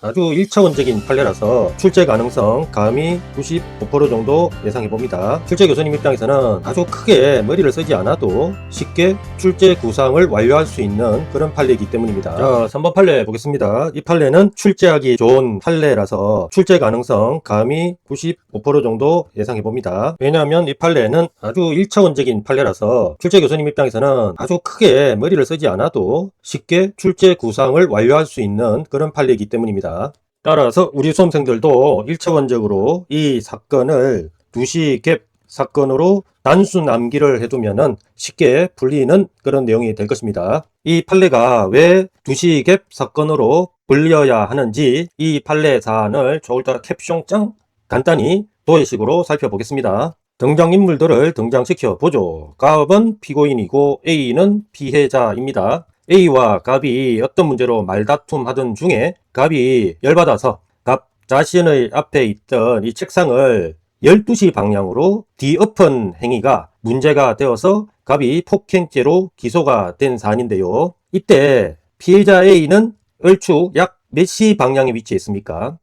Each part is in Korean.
아주 1차원적인 판례라서 출제 가능성 감히 95% 정도 예상해봅니다. 출제 교수님 입장에서는 아주 크게 머리를 쓰지 않아도 쉽게 출제 구상을 완료할 수 있는 그런 판례이기 때문입니다. 자, 3번 판례 보겠습니다. 이 판례는 출제하기 좋은 판례라서 출제 가능성 감히 95% 정도 예상해봅니다. 왜냐하면 이 판례는 아주 1차원적인 판례라서 출제 교수님 입장에서는 아주 크게 머리를 쓰지 않아도 쉽게 출제 구상을 완료할 수 있는 그런 판례이기 때문입니다. 따라서 우리 수험생들도 1차원적으로 이 사건을 2시 갭 사건으로 단순 암기를 해두면 쉽게 풀리는 그런 내용이 될 것입니다. 이 판례가 왜 2시 갭 사건으로 불려야 하는지 이 판례 사안을 조금 캡숑장 간단히 도해식으로 살펴보겠습니다. 등장인물들을 등장시켜 보죠. 갑은 피고인이고 A는 피해자입니다. A와 갑이 어떤 문제로 말다툼 하던 중에 갑이 열받아서 갑 자신의 앞에 있던 이 책상을 12시 방향으로 뒤엎은 행위가 문제가 되어서 갑이 폭행죄로 기소가 된 사안인데요. 이때 피해자 A는 얼추 약 몇 시 방향에 위치해 있습니까?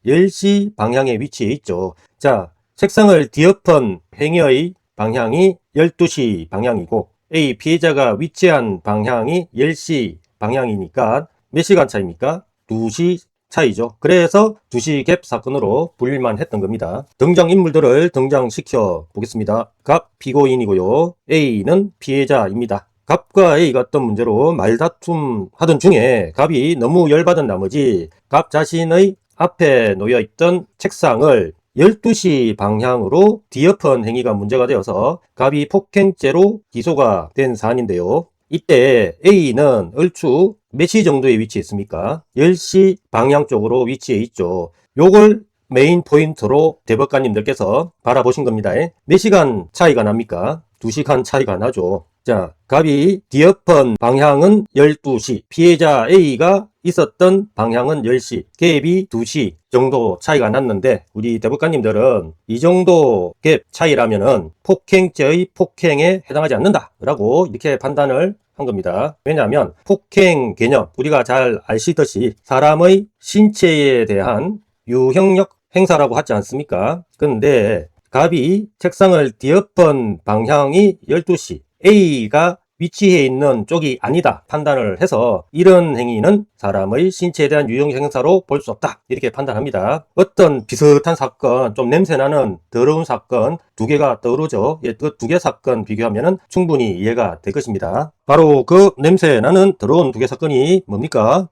10시 방향에 위치해 있죠. 자, 책상을 뒤엎은 행위의 방향이 12시 방향이고 A 피해자가 위치한 방향이 10시 방향이니까 몇 시간 차입니까? 2시 차이죠. 그래서 2시 갭 사건으로 불릴만 했던 겁니다. 등장인물들을 등장시켜 보겠습니다. 갑 피고인이고요. A는 피해자입니다. 갑과 A가 어떤 문제로 말다툼 하던 중에 갑이 너무 열받은 나머지 갑 자신의 앞에 놓여있던 책상을 12시 방향으로 뒤엎은 행위가 문제가 되어서 갑이 폭행죄로 기소가 된 사안인데요. 이때 A는 얼추 몇 시 정도에 위치해 있습니까? 10시 방향 쪽으로 위치해 있죠. 요걸 메인 포인트로 대법관님들께서 바라보신 겁니다. 몇 시간 차이가 납니까? 2시간 차이가 나죠. 자, 갑이 뒤엎은 방향은 12시, 피해자 A가 있었던 방향은 10시, 갭이 2시 정도 차이가 났는데 우리 대법관님들은 이 정도 갭 차이라면은 폭행죄의 폭행에 해당하지 않는다 라고 이렇게 판단을 한 겁니다. 왜냐하면 폭행 개념, 우리가 잘 아시듯이 사람의 신체에 대한 유형력 행사라고 하지 않습니까? 근데 갑이 책상을 뒤엎은 방향이 12시, A가 위치해 있는 쪽이 아니다 판단을 해서 이런 행위는 사람의 신체에 대한 유형 행사로 볼 수 없다 이렇게 판단합니다. 어떤 비슷한 사건, 좀 냄새나는 더러운 사건 2개가 떠오르죠. 그 2개 사건 비교하면 충분히 이해가 될 것입니다. 바로 그 냄새나는 더러운 2개 사건이 뭡니까?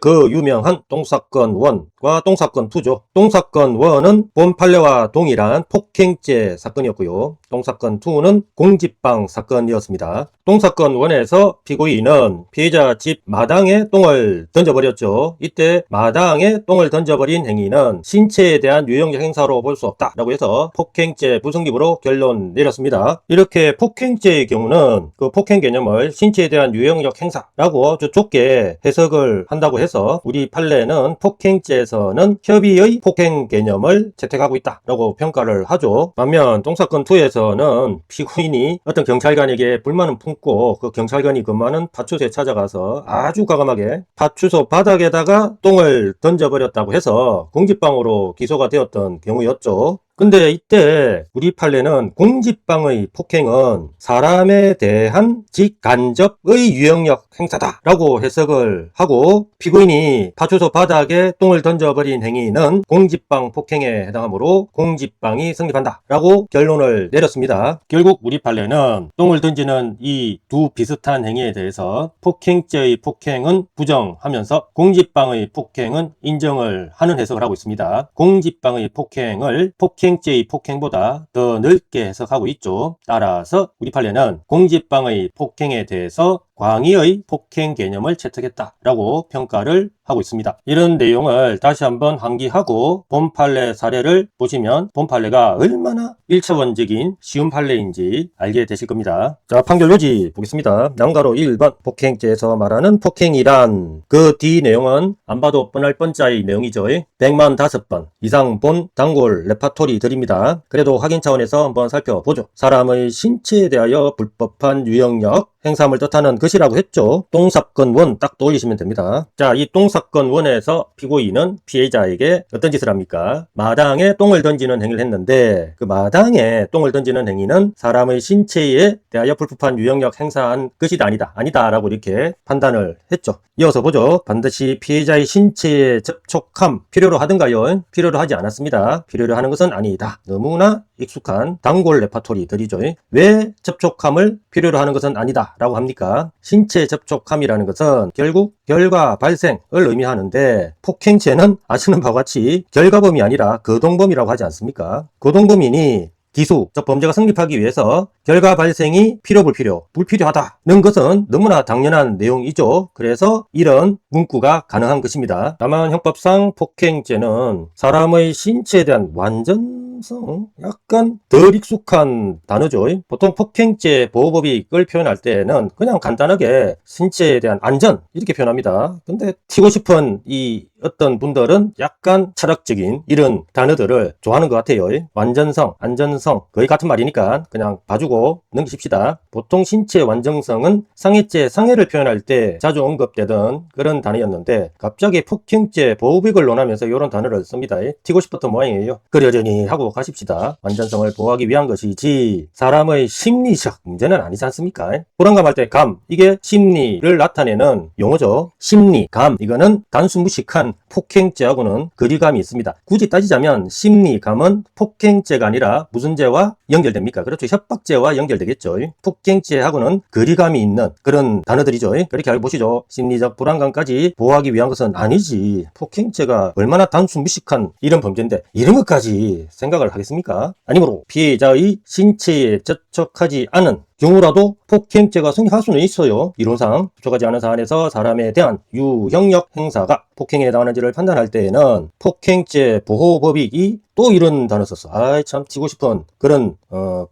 그 유명한 똥사건 1과 똥사건 2죠. 똥사건 1은 본 판례와 동일한 폭행죄 사건이었고요. 똥사건 2는 공직방 사건이었습니다. 똥사건 1에서 피고인은 피해자 집 마당에 똥을 던져버렸죠. 이때 마당에 똥을 던져버린 행위는 신체에 대한 유형적 행사로 볼 수 없다라고 해서 폭행죄 부성립으로 결론 내렸습니다. 이렇게 폭행죄의 경우는 그 폭행 개념을 신체에 대한 유형적 행사라고 아주 좁게 해석을 한다고 해서 우리 판례는 폭행죄에서는 협의의 폭행 개념을 채택하고 있다라고 평가를 하죠. 반면 똥사건 2에서는 피고인이 어떤 경찰관에게 불만을 품고 그 경찰관이 근무하는 파출소에 찾아가서 아주 과감하게 파출소 바닥에다가 똥을 던져버렸다고 해서 공직방으로 기소가 되었던 경우였죠. 근데 이때 우리 판례는 공직방의 폭행은 사람에 대한 직간접의 유형력 행사다 라고 해석을 하고 피고인이 파출소 바닥에 똥을 던져버린 행위는 공직방 폭행에 해당하므로 공직방이 성립한다 라고 결론을 내렸습니다. 결국 우리 판례는 똥을 던지는 이 두 비슷한 행위에 대해서 폭행죄의 폭행은 부정하면서 공직방의 폭행은 인정을 하는 해석을 하고 있습니다. 공직방의 폭행을 폭행죄의 폭행보다 더 넓게 해석하고 있죠. 따라서 우리 판례는 공직방의 폭행에 대해서 광의의 폭행 개념을 채택했다라고 평가를 하고 있습니다. 이런 내용을 다시 한번 환기하고 본 판례 사례를 보시면 본 판례가 얼마나 1차원적인 쉬운 판례인지 알게 되실 겁니다. 자, 판결 요지 보겠습니다. 난가로 1번 폭행죄에서 말하는 폭행이란 그 뒤 내용은 안 봐도 뻔할 뻔짜의 내용이죠. 145번 이상 본 단골 레파토리 드립니다. 그래도 확인 차원에서 한번 살펴보죠. 사람의 신체에 대하여 불법한 유형력 행사함을 뜻하는 것이라고 했죠. 똥사건 원 딱 떠올리시면 됩니다. 자, 이 똥사건 원에서 피고인은 피해자에게 어떤 짓을 합니까? 마당에 똥을 던지는 행위를 했는데 그 마당에 똥을 던지는 행위는 사람의 신체에 대하여 불법한 유형력 행사한 것이다 아니다라고 이렇게 판단을 했죠. 이어서 보죠. 반드시 피해자의 신체에 접촉함 필요로 하던가요? 필요로 하지 않았습니다. 필요로 하는 것은 아니다. 너무나 익숙한 단골 레파토리들이죠. 왜 접촉함을 필요로 하는 것은 아니다 라고 합니까? 신체 접촉함이라는 것은 결국 결과 발생을 의미하는데 폭행죄는 아시는 바와 같이 결과범이 아니라 거동범이라고 하지 않습니까? 거동범인이 기수, 즉 범죄가 성립하기 위해서 결과 발생이 불필요하다는 것은 너무나 당연한 내용이죠. 그래서 이런 문구가 가능한 것입니다. 다만 형법상 폭행죄는 사람의 신체에 대한 완전성, 약간 덜 익숙한 단어죠. 보통 폭행죄 보호법이 이걸 표현할 때는 그냥 간단하게 신체에 대한 안전 이렇게 표현합니다. 근데 튀고 싶은 이 어떤 분들은 약간 철학적인 이런 단어들을 좋아하는 것 같아요. 완전성, 안전성 거의 같은 말이니까 그냥 봐주고 넘기십시다. 보통 신체 완전성은 상해죄, 상해를 표현할 때 자주 언급되던 그런 단어였는데 갑자기 폭행죄 보호법을 논하면서 이런 단어를 씁니다. 튀고 싶었던 모양이에요. 그러려니 하고 가십시다. 완전성을 보호하기 위한 것이지 사람의 심리적 문제는 아니지 않습니까? 불안감할 때 감, 이게 심리를 나타내는 용어죠. 심리, 감, 이거는 단순 무식한 폭행죄하고는 거리감이 있습니다. 굳이 따지자면 심리감은 폭행죄가 아니라 무슨 죄와 연결됩니까? 그렇죠. 협박죄와 연결되겠죠. 폭행죄하고는 거리감이 있는 그런 단어들이죠. 그렇게 알고 보시죠. 심리적 불안감까지 보호하기 위한 것은 아니지. 폭행죄가 얼마나 단순 무식한 이런 범죄인데 이런 것까지 생각을 하겠습니까? 아니므로 피해자의 신체에 접촉하지 않은 경우라도 폭행죄가 성립할 수는 있어요. 이론상 접촉하지 않은 사안에서 사람에 대한 유형력 행사가 폭행에 해당하는지를 판단할 때에는 폭행죄 보호법이 또 이런 단어 썼어. 아이 참 튀고 싶은 그런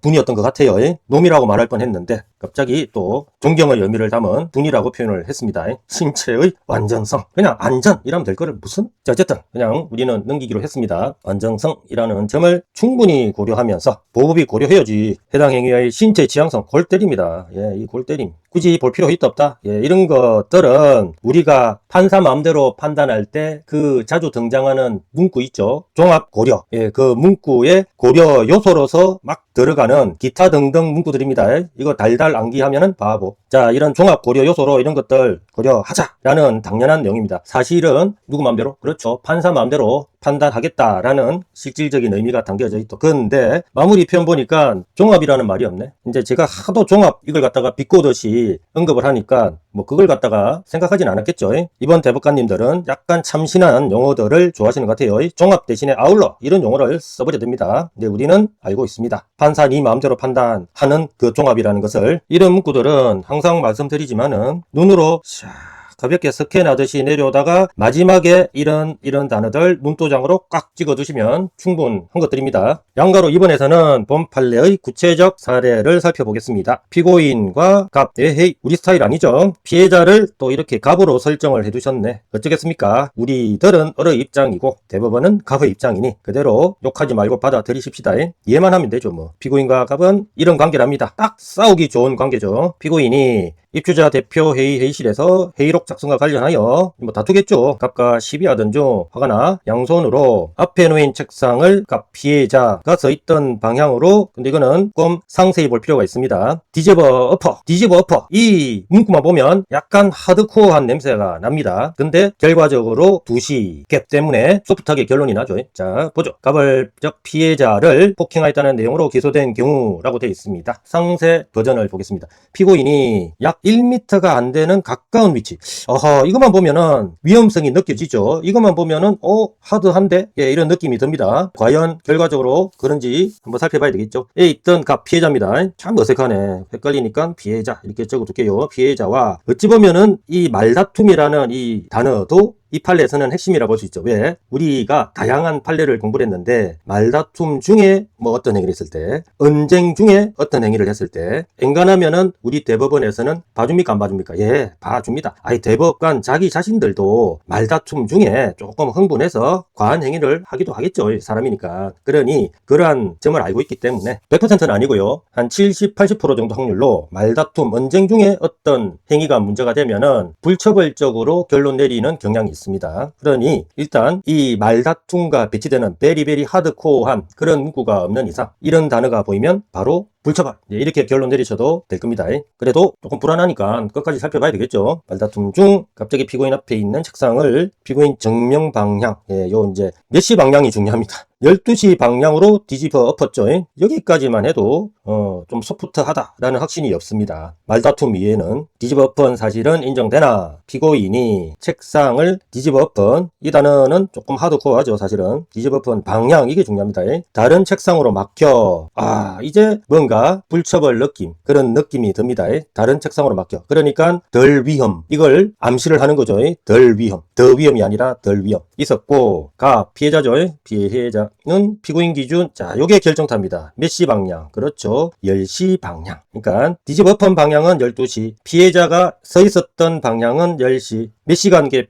분이었던 것 같아요. 놈이라고 말할 뻔했는데 갑자기 또 존경의 의미를 담은 분이라고 표현을 했습니다. 신체의 완전성, 그냥 안전 이라면 될 거를 무슨? 자, 어쨌든 그냥 우리는 넘기기로 했습니다. 완전성이라는 점을 충분히 고려하면서 보호법이 고려해야지 해당 행위의 신체 지향성 골 때립니다. 이 골 때림 굳이 볼 필요 있다 없다. 이런 것들은 우리가 판사 마음대로 판단할 때 그 자주 등장하는 문구 있죠. 종합 고려. 그 문구의 고려 요소로서 막 들어가는 기타 등등 문구들입니다. 이거 달달 암기하면은 바보. 자, 이런 종합 고려 요소로 이런 것들 고려하자라는 당연한 내용입니다. 사실은 누구 마음대로? 그렇죠. 판사 마음대로 판단하겠다라는 실질적인 의미가 담겨져 있다. 그런데 마무리 표현 보니까 종합이라는 말이 없네. 이제 제가 하도 종합 이걸 갖다가 비꼬듯이 언급을 하니까 뭐 그걸 갖다가 생각하진 않았겠죠. 이번 대법관님들은 약간 참신한 용어들을 좋아하시는 것 같아요. 종합 대신에 아울러 이런 용어를 써버려 됩니다. 근데 우리는 알고 있습니다. 판사 네 마음대로 판단하는 그 종합이라는 것을 이런 문구들은 항상 말씀드리지만은 눈으로 가볍게 스캔하듯이 내려오다가 마지막에 이런 단어들 눈도장으로 꽉 찍어두시면 충분한 것들입니다. 양가로 이번에서는 본 판례의 구체적 사례를 살펴보겠습니다. 피고인과 갑, 헤이 우리 스타일 아니죠? 피해자를 또 이렇게 갑으로 설정을 해두셨네. 어쩌겠습니까? 우리들은 어의 입장이고 대법원은 갑의 입장이니 그대로 욕하지 말고 받아들이십시다. 이해만 하면 되죠 뭐. 피고인과 갑은 이런 관계랍니다. 딱 싸우기 좋은 관계죠. 피고인이 입주자 대표 회의실에서 회의록 작성과 관련하여 뭐 다투겠죠. 갑과 시비하던 중 화가 나 양손으로 앞에 놓인 책상을 갑 피해자가 써있던 방향으로, 근데 이거는 조금 상세히 볼 필요가 있습니다. 뒤집어 엎어 이 문구만 보면 약간 하드코어한 냄새가 납니다. 근데 결과적으로 2시 갭 때문에 소프트하게 결론이 나죠. 자 보죠. 가벌적 피해자를 폭행하였다는 내용으로 기소된 경우라고 되어 있습니다. 상세 버전을 보겠습니다. 피고인이 약 1m가 안 되는 가까운 위치. 이것만 보면은 위험성이 느껴지죠. 이것만 보면은 하드한데 이런 느낌이 듭니다. 과연 결과적으로 그런지 한번 살펴봐야 되겠죠. 있던 갑 피해자입니다. 참 어색하네. 헷갈리니까 피해자 이렇게 적어둘게요. 피해자와 어찌 보면은 이 말다툼이라는 이 단어도 이 판례에서는 핵심이라 볼 수 있죠. 왜? 우리가 다양한 판례를 공부를 했는데 말다툼 중에 뭐 어떤 행위를 했을 때, 언쟁 중에 어떤 행위를 했을 때 엔간하면은 우리 대법원에서는 봐줍니까 안 봐줍니까? 예, 봐줍니다. 아니 대법관 자기 자신들도 말다툼 중에 조금 흥분해서 과한 행위를 하기도 하겠죠. 사람이니까. 그러니 그러한 점을 알고 있기 때문에 100%는 아니고요. 한 70, 80% 정도 확률로 말다툼, 언쟁 중에 어떤 행위가 문제가 되면은 불처벌적으로 결론 내리는 경향이 있습니다. 그러니 일단 이 말다툼과 배치되는 베리베리 하드코어한 그런 문구가 없는 이상 이런 단어가 보이면 바로 불처벌, 이렇게 결론 내리셔도 될 겁니다. 그래도 조금 불안하니까 끝까지 살펴봐야 되겠죠. 말다툼 중 갑자기 피고인 앞에 있는 책상을 피고인 정면 방향, 요 이제 몇 시 방향이 중요합니다. 12시 방향으로 뒤집어 엎었죠. 여기까지만 해도 좀 소프트하다라는 확신이 없습니다. 말다툼 이외에는 뒤집어 엎은 사실은 인정되나 피고인이 책상을 뒤집어 엎은 이 단어는 조금 하드코어하죠. 사실은 뒤집어 엎은 방향, 이게 중요합니다. 다른 책상으로 맡겨, 이제 뭔가 불처벌 느낌, 그런 느낌이 듭니다. 다른 책상으로 맡겨. 그러니까 덜 위험, 이걸 암시를 하는 거죠. 덜 위험, 더 위험이 아니라 덜 위험 있었고, 피해자죠. 피해자는 피고인 기준, 자, 요게 결정타입니다. 몇 시 방향, 그렇죠. 10시 방향. 그러니까 뒤집어 엎은 방향은 12시, 피해자가 서 있었던 방향은 10시, 몇 시간 갭?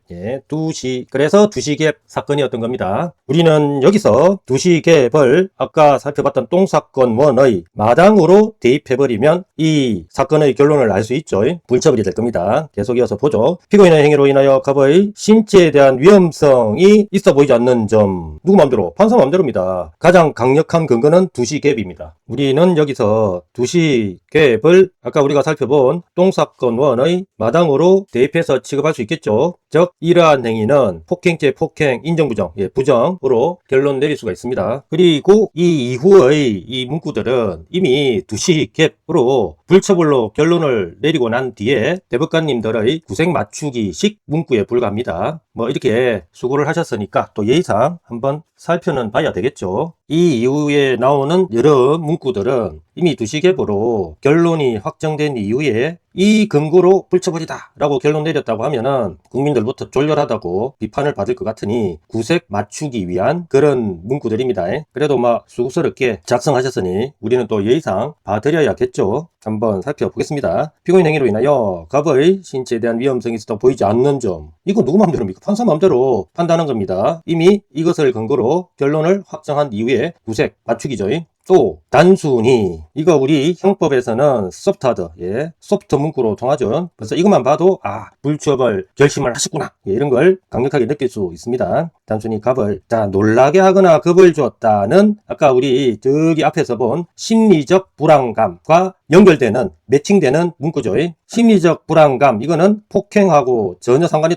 2시. 그래서 2시 갭 사건이었던 겁니다. 우리는 여기서 2시 갭을 아까 살펴봤던 똥사건 1의 마당으로 대입해버리면 이 사건의 결론을 알 수 있죠. 불처벌이 될 겁니다. 계속 이어서 보죠. 피고인의 행위로 인하여 갑의 신체에 대한 위험성이 있어 보이지 않는 점. 누구 맘대로? 판사 맘대로입니다. 가장 강력한 근거는 2시 갭입니다. 우리는 여기서 2시 갭을 아까 우리가 살펴본 똥사건 1의 마당으로 대입해서 취급할 수 있겠죠. 즉 이러한 행위는 폭행죄 폭행 인정부정, 부정으로 결론 내릴 수가 있습니다. 그리고 이 이후의 이 문구들은 이미 2시 갭으로 불처벌로 결론을 내리고 난 뒤에 대법관님들의 구색 맞추기식 문구에 불과합니다. 뭐 이렇게 수고를 하셨으니까 또 예의상 한번 살펴는 봐야 되겠죠. 이 이후에 나오는 여러 문구들은 이미 2시 갭으로 결론이 확정된 이후에 이 근거로 불처벌이다 라고 결론 내렸다고 하면은 국민들부터 졸렬하다고 비판을 받을 것 같으니 구색 맞추기 위한 그런 문구들입니다. 그래도 막 수고스럽게 작성하셨으니 우리는 또 예의상 봐드려야겠죠. 한번 살펴보겠습니다. 피고인 행위로 인하여 갑의 신체에 대한 위험성이 있어 보이지 않는 점, 이거 누구 맘대로입니까? 판사 맘대로 판단한 겁니다. 이미 이것을 근거로 결론을 확정한 이후에 구색 맞추기죠. 또 단순히 이거 우리 형법에서는 소프트하드, 소프트 문구로 통하죠. 그래서 이것만 봐도 불처벌 결심을 하셨구나, 이런 걸 강력하게 느낄 수 있습니다. 단순히 갑을 놀라게 하거나 겁을 주었다는 아까 우리 저기 앞에서 본 심리적 불안감과 연결되는 매칭되는 문구죠. 심리적 불안감, 이거는 폭행하고 전혀 상관이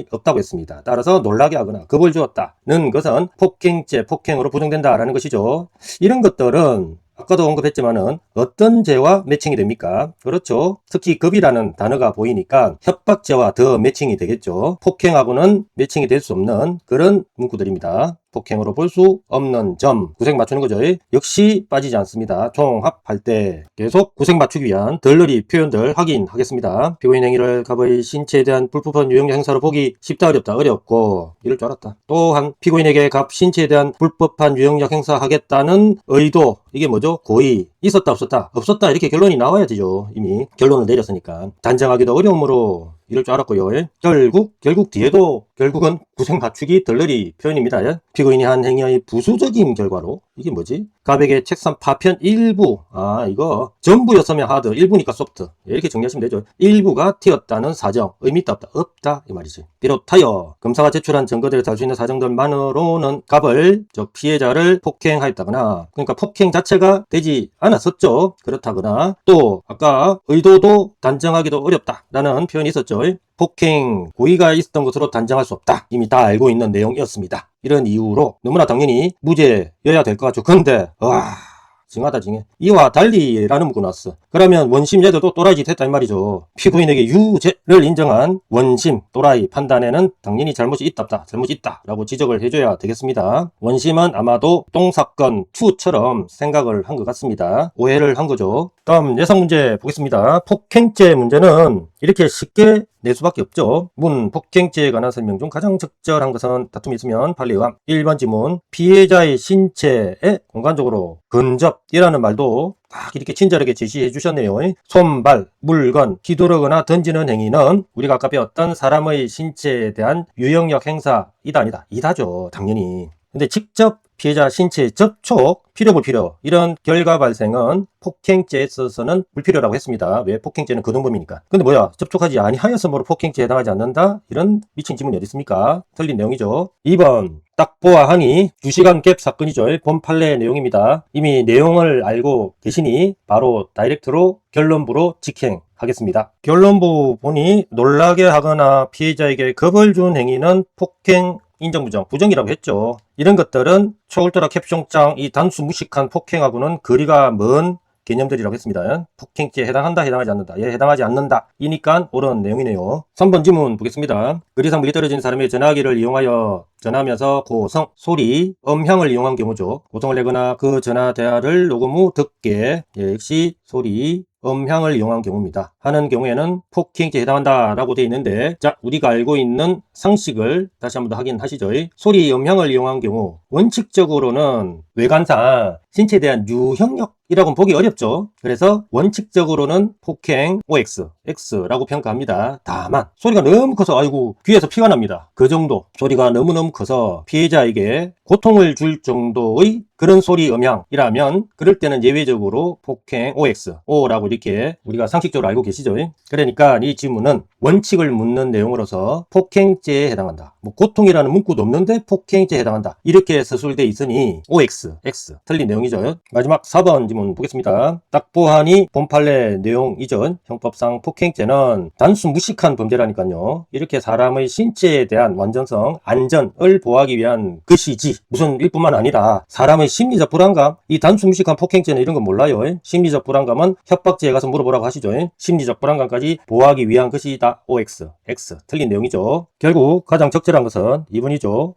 없다고 했습니다. 따라서 놀라게 하거나 겁을 주었다는 것은 폭행죄 폭행으로 부정된다라는 것이죠. 이런 것들은 아까도 언급했지만은 어떤 죄와 매칭이 됩니까? 그렇죠. 특히 겁이라는 단어가 보이니까 협박죄와 더 매칭이 되겠죠. 폭행하고는 매칭이 될 수 없는 그런 문구들입니다. 폭행으로 볼 수 없는 점, 구색 맞추는 거죠. 역시 빠지지 않습니다. 종합할 때 계속 구색 맞추기 위한 덜러리 표현들 확인하겠습니다. 피고인 행위를 갑의 신체에 대한 불법한 유형의 행사로 보기 쉽다 어렵다, 어렵고 이럴 줄 알았다. 또한 피고인에게 갑 신체에 대한 불법한 유형력 행사하겠다는 의도, 이게 뭐죠? 고의, 있었다 없었다, 없었다, 이렇게 결론이 나와야 되죠. 이미 결론을 내렸으니까 단정하기도 어려움으로 이럴 줄 알았고요. 결국 뒤에도 결국은 구색 맞추기 덜러리 표현입니다. 피고인이 한 행위의 부수적인 결과로, 이게 뭐지? 갑에게 책상 파편 일부, 이거 전부였으면 하드, 일부니까 소프트, 이렇게 정리하시면 되죠. 일부가 튀었다는 사정, 의미 있다 없다 이 말이지. 비롯하여 검사가 제출한 증거들을 달 수 있는 사정들만으로는 갑을, 즉 피해자를 폭행하였다거나, 그러니까 폭행 자체가 되지 않았었죠. 그렇다거나 또 아까 의도도 단정하기도 어렵다라는 표현이 있었죠. 폭행 고의가 있었던 것으로 단정할 수 없다, 이미 다 알고 있는 내용이었습니다. 이런 이유로 너무나 당연히 무죄여야 될 것 같죠. 근데 징하다 징해. 이와 달리라는 문구 나왔어. 그러면 원심 얘들도 또라이 짓 했다 이 말이죠. 피고인에게 유죄를 인정한 원심 또라이 판단에는 당연히 잘못이 있다 없다, 잘못이 있다 라고 지적을 해줘야 되겠습니다. 원심은 아마도 똥사건 2처럼 생각을 한 것 같습니다. 오해를 한 거죠. 다음 예상 문제 보겠습니다. 폭행죄 문제는 이렇게 쉽게 낼 수밖에 없죠. 문 폭행죄에 관한 설명 중 가장 적절한 것은 다툼이 있으면 판례에 의함. 1번 지문, 피해자의 신체에 공간적으로 근접이라는 말도 딱 이렇게 친절하게 제시해 주셨네요. 손발, 물건, 휘두르거나 던지는 행위는 우리가 아까 배웠던 사람의 신체에 대한 유형력 행사이다 아니다? 이다죠, 당연히. 근데 직접 피해자 신체 접촉, 필요 불필요 이런 결과 발생은 폭행죄에 있어서는 불필요라고 했습니다. 왜? 폭행죄는 고등범이니까. 근데 뭐야? 접촉하지 아니하였으므로 폭행죄에 해당하지 않는다? 이런 미친 지문이 어디 있습니까? 틀린 내용이죠. 2번 딱 보아하니 2시간 갭 사건이죠. 본 판례 내용입니다. 이미 내용을 알고 계시니 바로 다이렉트로 결론부로 직행하겠습니다. 결론부 보니 놀라게 하거나 피해자에게 겁을 준 행위는 폭행 인정 부정이라고 했죠. 이런 것들은 초울트라 캡숑장 이 단수 무식한 폭행하고는 거리가 먼 개념들이라고 했습니다. 폭행죄에 해당한다, 해당하지 않는다. 예, 해당하지 않는다. 이니까 옳은 내용이네요. 3번 지문 보겠습니다. 거리상 멀리 떨어진 사람의 전화기를 이용하여 전화하면서 고성, 소리, 음향을 이용한 경우죠. 고성을 내거나 그 전화 대화를 녹음 후 듣게, 예, 역시 소리, 음향을 이용한 경우입니다. 하는 경우에는 폭행죄에 해당한다 라고 되어 있는데, 자, 우리가 알고 있는 상식을 다시 한번 더 확인하시죠. 소리, 음향을 이용한 경우 원칙적으로는 외관상 신체에 대한 유형력이라고는 보기 어렵죠. 그래서 원칙적으로는 폭행 OX, X라고 평가합니다. 다만 소리가 너무 커서 아이고 귀에서 피가 납니다. 그 정도 소리가 너무너무 커서 피해자에게 고통을 줄 정도의 그런 소리 음향이라면 그럴 때는 예외적으로 폭행 OX, O라고 이렇게 우리가 상식적으로 알고 계시죠. 그러니까 이 지문은 원칙을 묻는 내용으로서 폭행죄에 해당한다. 뭐 고통이라는 문구도 없는데 폭행죄에 해당한다. 이렇게 서술되어 있으니 OX, X 틀린 내용이죠. 마지막 4번 지문 보겠습니다. 딱 보아하니 본 판례 내용 이전 형법상 폭행죄는 단순 무식한 범죄라니까요. 이렇게 사람의 신체에 대한 완전성, 안전을 보호하기 위한 것이지 무슨 일뿐만 아니라 사람의 심리적 불안감, 이 단순 무식한 폭행죄는 이런 건 몰라요. 심리적 불안감은 협박죄에 가서 물어보라고 하시죠. 심리적 불안감까지 보호하기 위한 것이다. OX, X 틀린 내용이죠. 결국 가장 적절한 것은 2번이죠.